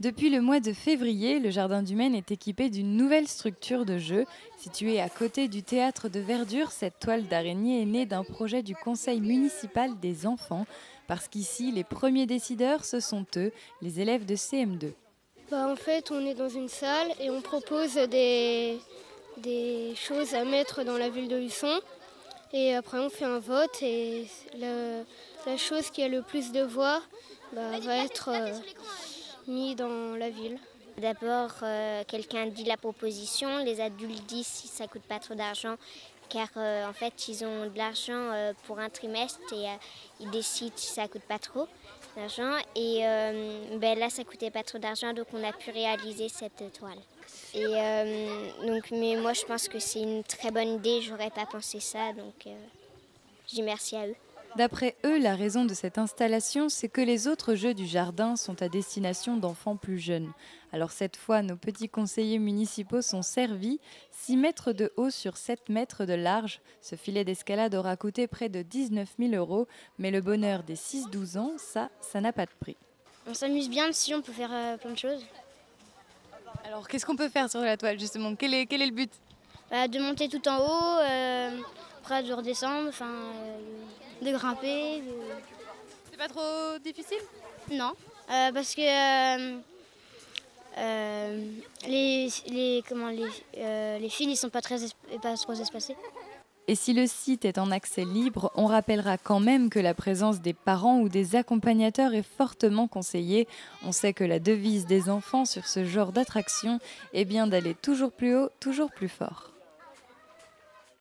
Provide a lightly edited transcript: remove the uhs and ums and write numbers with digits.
Depuis le mois de février, le Jardin du Maine est équipé d'une nouvelle structure de jeu. Située à côté du théâtre de verdure, cette toile d'araignée est née d'un projet du conseil municipal des enfants. Parce qu'ici, les premiers décideurs, ce sont eux, les élèves de CM2. En fait, on est dans une salle et on propose des choses à mettre dans la ville de Luçon. Et après, on fait un vote et la chose qui a le plus de voix va être mise dans la ville. D'abord, quelqu'un dit la proposition, les adultes disent si ça coûte pas trop d'argent, car en fait ils ont de l'argent pour un trimestre et ils décident si ça coûte pas trop d'argent. Et là ça coûtait pas trop d'argent, donc on a pu réaliser cette toile. Et mais moi je pense que c'est une très bonne idée, j'aurais pas pensé ça, donc je dis merci à eux. D'après eux, la raison de cette installation, c'est que les autres jeux du jardin sont à destination d'enfants plus jeunes. Alors cette fois, nos petits conseillers municipaux sont servis. 6 mètres de haut sur 7 mètres de large. Ce filet d'escalade aura coûté près de 19 000 euros. Mais le bonheur des 6-12 ans, ça n'a pas de prix. On s'amuse bien dessus, on peut faire plein de choses. Alors qu'est-ce qu'on peut faire sur la toile justement? Quel est le but? De monter tout en haut, après de redescendre, de grimper. C'est pas trop difficile? Non, parce que les filles ne sont pas trop espacées. Et si le site est en accès libre, on rappellera quand même que la présence des parents ou des accompagnateurs est fortement conseillée. On sait que la devise des enfants sur ce genre d'attraction est bien d'aller toujours plus haut, toujours plus fort.